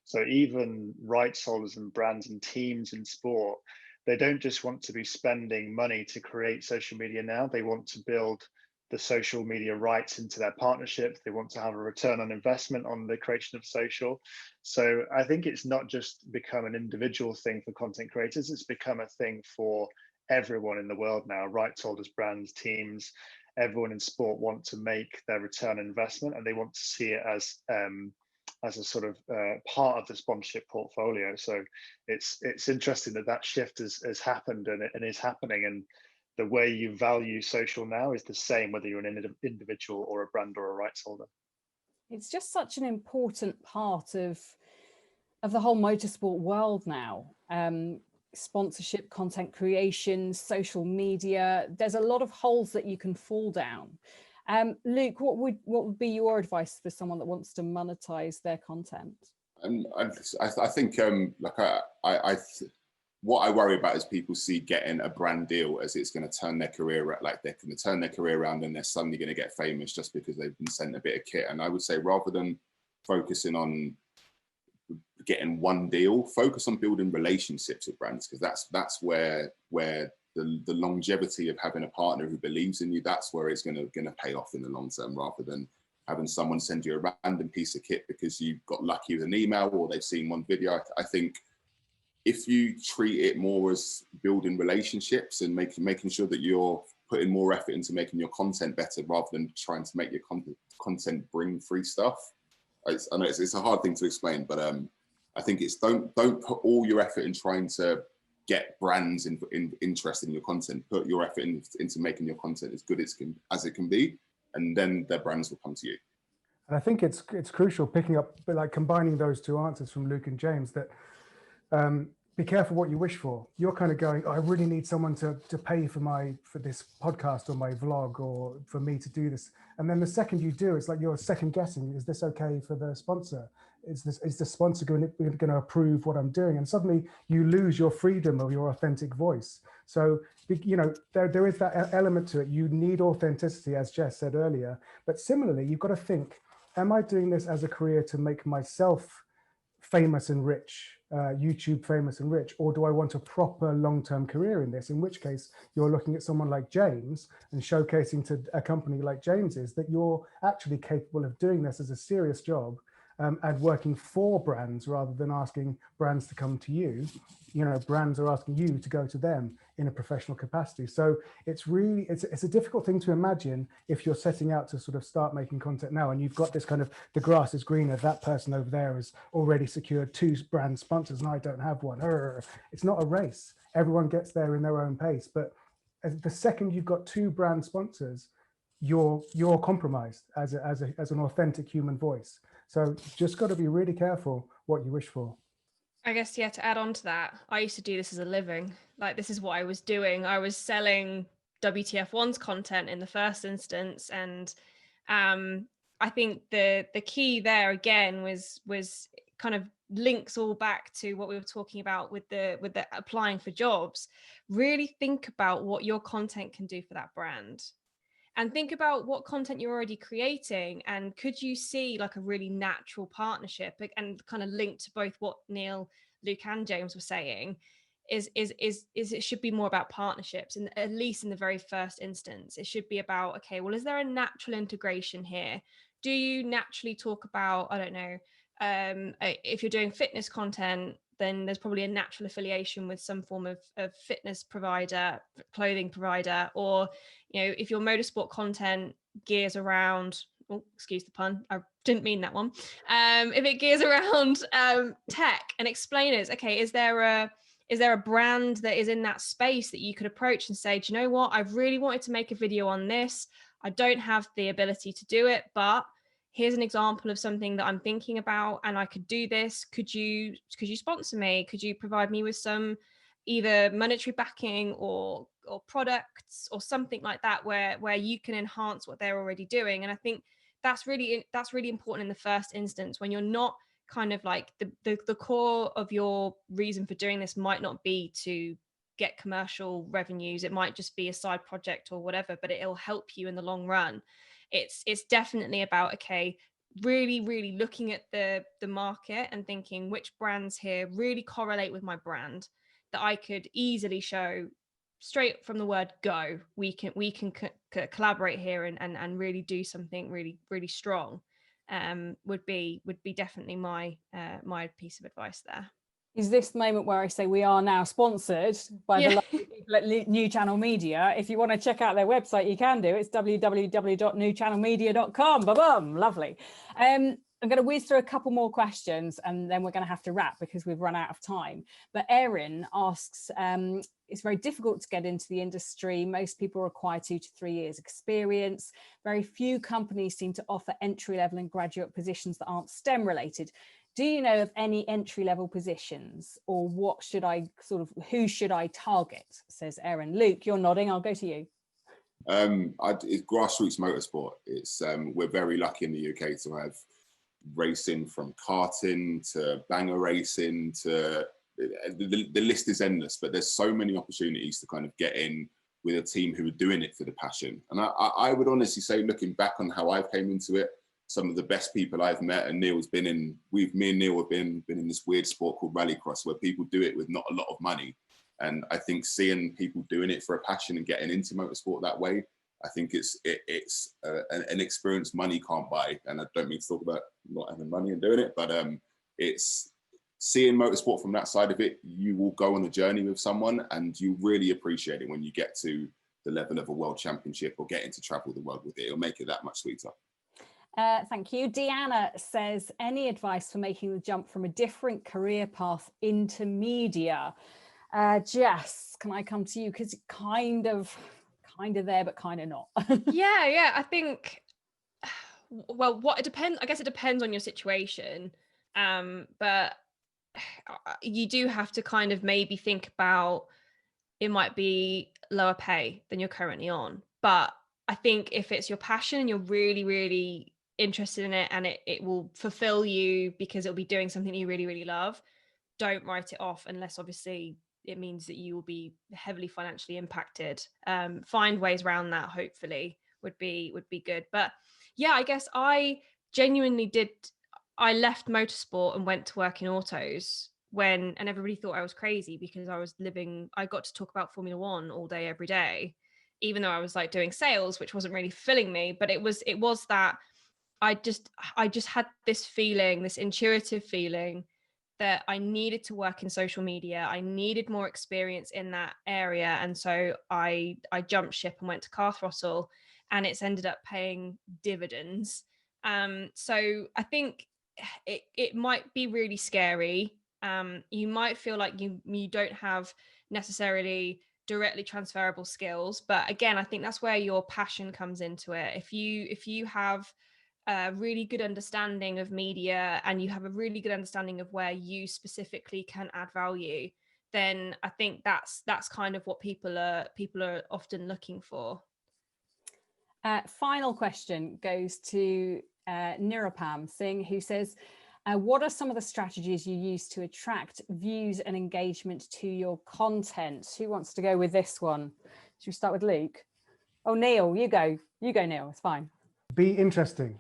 So even rights holders and brands and teams in sport, they don't just want to be spending money to create social media now. They want to build the social media rights into their partnerships. They want to have a return on investment on the creation of social. So I think it's not just become an individual thing for content creators, it's become a thing for everyone in the world now. Rights holders, brands, teams, everyone in sport want to make their return on investment, and they want to see it as a sort of part of the sponsorship portfolio. So it's interesting that shift has happened and is happening, and the way you value social now is the same whether you're an individual or a brand or a rights holder. It's just such an important part of the whole motorsport world now. Sponsorship, content creation, social media. There's a lot of holes that you can fall down. Luke, what would be your advice for someone that wants to monetize their content? I think what I worry about is people see getting a brand deal as it's going to turn their career, like they're going to turn their career around and they're suddenly going to get famous just because they've been sent a bit of kit. And I would say, rather than focusing on getting one deal, focus on building relationships with brands, because that's where the longevity of having a partner who believes in you, that's where it's going to pay off in the long term, rather than having someone send you a random piece of kit because you got lucky with an email or they've seen one video. I think if you treat it more as building relationships and making sure that you're putting more effort into making your content better rather than trying to make your content bring free stuff. I know it's a hard thing to explain, but I think it's don't put all your effort in trying to get brands interested in your content. Put your effort into making your content as good as it can be, and then their brands will come to you. And I think it's crucial picking up, like combining those two answers from Luke and James, that be careful what you wish for. You're kind of going, oh, I really need someone to pay for this podcast or my vlog, or for me to do this. And then the second you do, it's like you're second guessing, is this okay for the sponsor? Is the sponsor going to approve what I'm doing? And suddenly you lose your freedom of your authentic voice. So, you know, there is that element to it. You need authenticity, as Jess said earlier. But similarly, you've got to think, am I doing this as a career to make myself famous and rich, YouTube famous and rich, or do I want a proper long-term career in this? In which case, you're looking at someone like James and showcasing to a company like James's that you're actually capable of doing this as a serious job, and working for brands rather than asking brands to come to you. You know, brands are asking you to go to them in a professional capacity. So it's really, it's a difficult thing to imagine if you're setting out to sort of start making content now and you've got this kind of, the grass is greener, that person over there has already secured 2 brand sponsors and I don't have one. It's not a race. Everyone gets there in their own pace. But the second you've got 2 brand sponsors, you're compromised as an authentic human voice. So just got to be really careful what you wish for. I guess, yeah, to add on to that, I used to do this as a living. Like, this is what I was doing. I was selling WTF1's content in the first instance. And I think the key there again was kind of links all back to what we were talking about with the applying for jobs. Really think about what your content can do for that brand. And think about what content you're already creating, and could you see like a really natural partnership, and kind of linked to both what Neil, Luke, and James were saying, is it should be more about partnerships, and at least in the very first instance, it should be about, okay, well, is there a natural integration here? Do you naturally talk about, I don't know, if you're doing fitness content, then there's probably a natural affiliation with some form of fitness provider, clothing provider, or, you know, if your motorsport content gears around, oh, excuse the pun, I didn't mean that one. If it gears around tech and explainers, okay, is there a brand that is in that space that you could approach and say, do you know what, I've really wanted to make a video on this. I don't have the ability to do it, but here's an example of something that I'm thinking about and I could do this. Could you sponsor me? Could you provide me with some either monetary backing or products or something like that, where you can enhance what they're already doing? And I think that's really important in the first instance, when you're not kind of like the core of your reason for doing this might not be to get commercial revenues. It might just be a side project or whatever, but it'll help you in the long run. It's definitely about, okay, really looking at the market and thinking which brands here really correlate with my brand that I could easily show straight from the word go. We can collaborate here and really do something really strong. Would be definitely my piece of advice there. Is this the moment where I say we are now sponsored by the lovely people at New Channel Media? If you want to check out their website, you can do. It's www.newchannelmedia.com. Ba-bum, lovely. I'm going to whiz through a couple more questions and then we're going to have to wrap because we've run out of time. But Erin asks, it's very difficult to get into the industry. Most people require 2 to 3 years experience. Very few companies seem to offer entry-level and graduate positions that aren't STEM related. Do you know of any entry-level positions, or who should I target? Says Erin. Luke, you're nodding. I'll go to you. It's grassroots motorsport. It's we're very lucky in the UK to have racing from karting to banger racing to the list is endless. But there's so many opportunities to kind of get in with a team who are doing it for the passion. And I would honestly say, looking back on how I came into it, some of the best people I've met, and Neil's been in, me and Neil have been in this weird sport called rallycross where people do it with not a lot of money. And I think seeing people doing it for a passion and getting into motorsport that way, I think it's an experience money can't buy. And I don't mean to talk about not having money and doing it, but it's seeing motorsport from that side of it. You will go on a journey with someone and you really appreciate it when you get to the level of a world championship or getting to travel the world with it. It'll make it that much sweeter. Thank you. Deanna says, any advice for making the jump from a different career path into media? Jess, can I come to you? Because kind of there, but kind of not. Yeah. I think, well, it depends. I guess it depends on your situation. But you do have to kind of maybe think about, it might be lower pay than you're currently on. But I think if it's your passion and you're really interested in it and it will fulfill you because it'll be doing something you really love, don't write it off unless obviously it means that you will be heavily financially impacted. Find ways around that, hopefully, would be good. But yeah, I guess I genuinely I left motorsport and went to work in autos and everybody thought I was crazy because I got to talk about Formula One all day, every day, even though I was like doing sales, which wasn't really fulfilling me. But it was that I just had this feeling, this intuitive feeling that I needed to work in social media. I needed more experience in that area. And so I jumped ship and went to Car Throttle, and it's ended up paying dividends. So I think it might be really scary. You might feel like you don't have necessarily directly transferable skills, but again, I think that's where your passion comes into it. If you have a really good understanding of media, and you have a really good understanding of where you specifically can add value, then I think that's kind of what people are often looking for. Final question goes to Nirupam Singh, who says, what are some of the strategies you use to attract views and engagement to your content? Who wants to go with this one? Should we start with Luke? Oh, Neil, you go. You go, Neil. It's fine. Be interesting.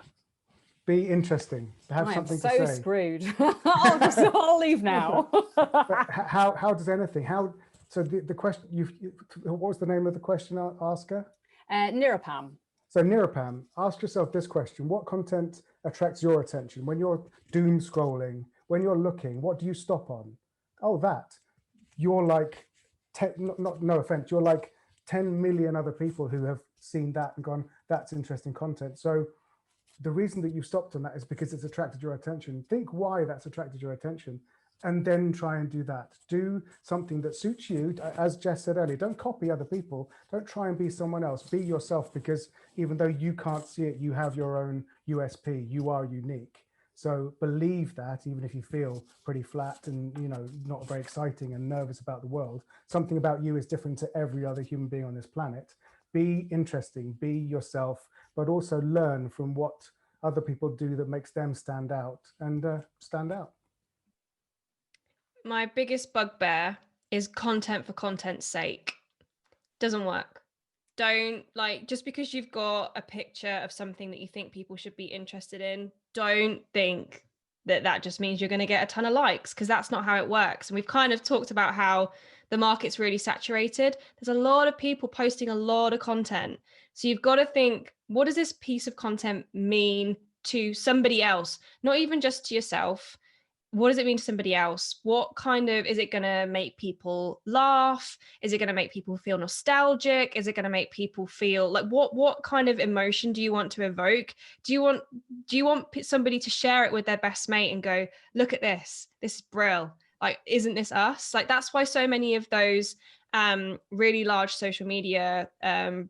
Be interesting. Have something to say. I'm so screwed. I'll leave now. But how does anything? So the question. What was the name of the question asker? Nirupam. So Nirupam, ask yourself this question: what content attracts your attention when you're doom scrolling? When you're looking, what do you stop on? Oh, that. You're like, no offense, you're like 10 million other people who have seen that and gone, that's interesting content. So the reason that you stopped on that is because it's attracted your attention. Think why that's attracted your attention, and then try and do that. Do something that suits you. As Jess said earlier, don't copy other people. Don't try and be someone else. Be yourself, because even though you can't see it, you have your own USP. You are unique. So believe that, even if you feel pretty flat and, you know, not very exciting and nervous about the world, something about you is different to every other human being on this planet. Be interesting, be yourself, but also learn from what other people do that makes them stand out, and stand out. My biggest bugbear is content for content's sake. Doesn't work. Don't, like, just because you've got a picture of something that you think people should be interested in, don't think that just means you're going to get a ton of likes, because that's not how it works. And we've kind of talked about how the market's really saturated. There's a lot of people posting a lot of content. So you've got to think, what does this piece of content mean to somebody else? Not even just to yourself. What does it mean to somebody else? What kind of, is it going to make people laugh? Is it going to make people feel nostalgic? Is it going to make people feel like, what kind of emotion do you want to evoke? Do you want somebody to share it with their best mate and go, look at this is brill. Like, isn't this us? Like, that's why so many of those really large social media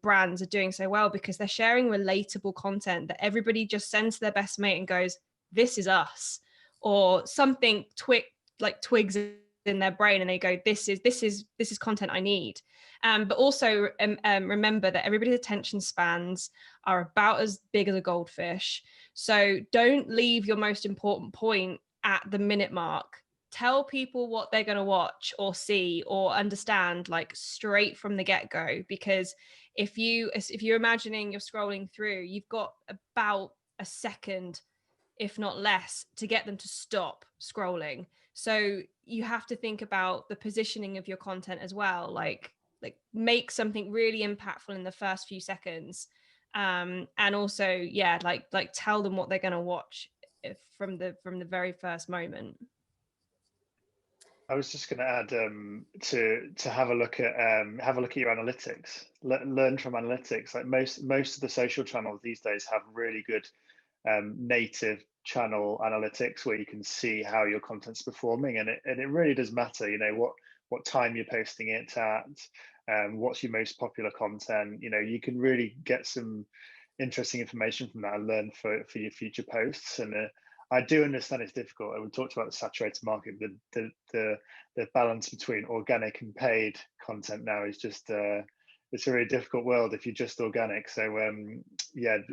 brands are doing so well, because they're sharing relatable content that everybody just sends to their best mate and goes, this is us. Or something twigs in their brain and they go, this is content I need. But also remember that everybody's attention spans are about as big as a goldfish. So don't leave your most important point at the minute mark. Tell people what they're going to watch or see or understand, like, straight from the get-go. Because if you're imagining you're scrolling through, you've got about a second, if not less, to get them to stop scrolling. So you have to think about the positioning of your content as well. Like make something really impactful in the first few seconds. And also, like tell them what they're going to watch from the very first moment. I was just going to add to have a look at your analytics. Learn from analytics. Like most of the social channels these days have really good native channel analytics where you can see how your content's performing, and it really does matter. You know what time you're posting it at, what's your most popular content. You know, you can really get some interesting information from that and learn for your future posts. And I do understand it's difficult. We talked about the saturated market. The balance between organic and paid content now is just it's a really difficult world if you're just organic. So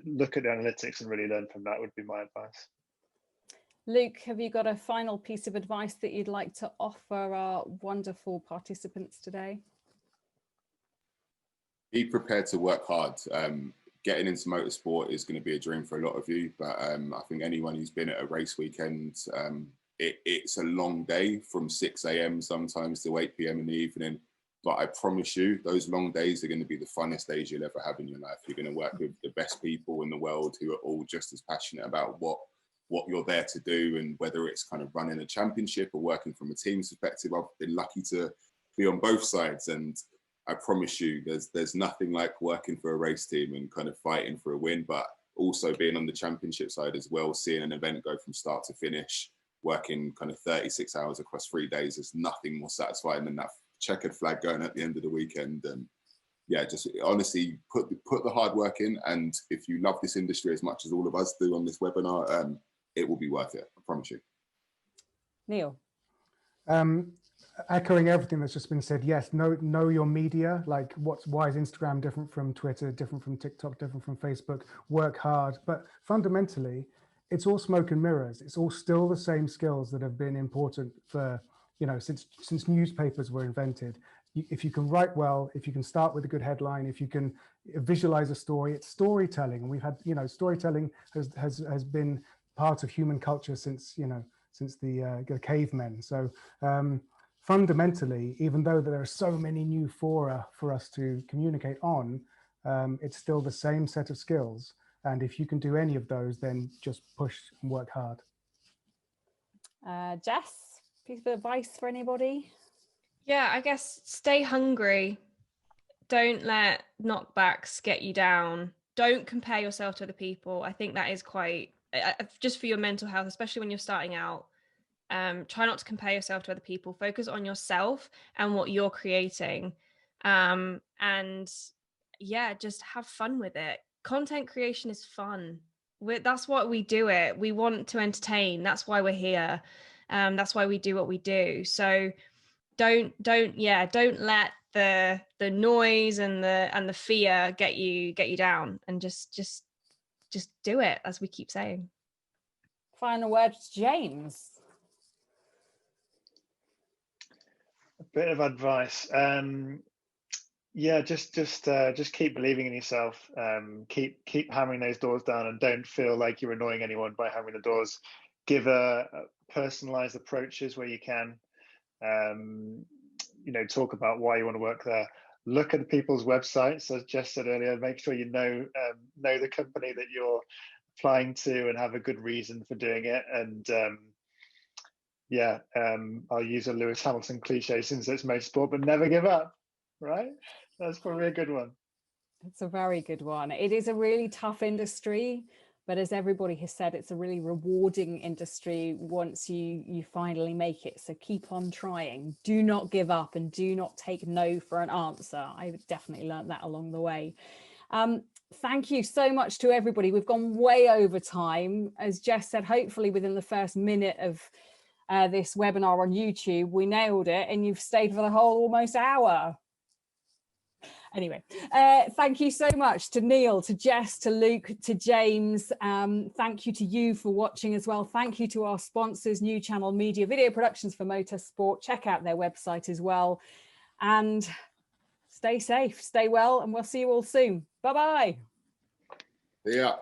look at the analytics and really learn from that would be my advice. Luke, have you got a final piece of advice that you'd like to offer our wonderful participants today? Be prepared to work hard. Getting into motorsport is going to be a dream for a lot of you, but I think anyone who's been at a race weekend, it's a long day from 6 a.m. sometimes to 8 p.m. in the evening, But I promise you, those long days are going to be the funnest days you'll ever have in your life. You're going to work with the best people in the world who are all just as passionate about what you're there to do, and whether it's kind of running a championship or working from a team's perspective. I've been lucky to be on both sides, and I promise you, there's nothing like working for a race team and kind of fighting for a win, but also being on the championship side as well, seeing an event go from start to finish, working kind of 36 hours across 3 days. There's nothing more satisfying than that checkered flag going at the end of the weekend. And yeah, just honestly put the hard work in. And if you love this industry as much as all of us do on this webinar, it will be worth it. I promise you. Neil. Echoing everything that's just been said, yes, know your media. Like, why is Instagram different from Twitter, different from TikTok, different from Facebook? Work hard, but fundamentally, it's all smoke and mirrors. It's all still the same skills that have been important for, since newspapers were invented. If you can write well, if you can start with a good headline, if you can visualize a story, it's storytelling. And we've had, storytelling has been part of human culture since the cavemen. So fundamentally, even though there are so many new fora for us to communicate on, it's still the same set of skills. And if you can do any of those, then just push and work hard. Jess, piece of advice for anybody? Yeah, I guess stay hungry. Don't let knockbacks get you down. Don't compare yourself to other people. I think that is quite, just for your mental health, especially when you're starting out. Try not to compare yourself to other people. Focus on yourself and what you're creating. And yeah, just have fun with it. Content creation is fun. That's what we do it. We want to entertain. That's why we're here. That's why we do what we do. So don't let the noise and the fear get you down, and just do it, as we keep saying. Final words, James. A bit of advice. Yeah, just keep believing in yourself. Keep hammering those doors down, and don't feel like you're annoying anyone by hammering the doors. Give a personalized approaches where you can. Talk about why you want to work there. Look at the people's websites, as Jess said earlier. Make sure you know the company that you're applying to and have a good reason for doing it. And I'll use a Lewis Hamilton cliche since it's motorsport, but never give up. Right? That's probably a good one. It's a very good one. It is a really tough industry, but as everybody has said, it's a really rewarding industry once you finally make it. So keep on trying. Do not give up, and do not take no for an answer. I've definitely learned that along the way. Thank you so much to everybody. We've gone way over time. As Jess said, hopefully within the first minute of this webinar on YouTube, we nailed it, and you've stayed for the whole almost hour. Anyway, thank you so much to Neil, to Jess, to Luke, to James. Thank you to you for watching as well. Thank you to our sponsors, New Channel Media, video productions for motorsport. Check out their website as well. And stay safe, stay well, and we'll see you all soon. Bye-bye. Yeah.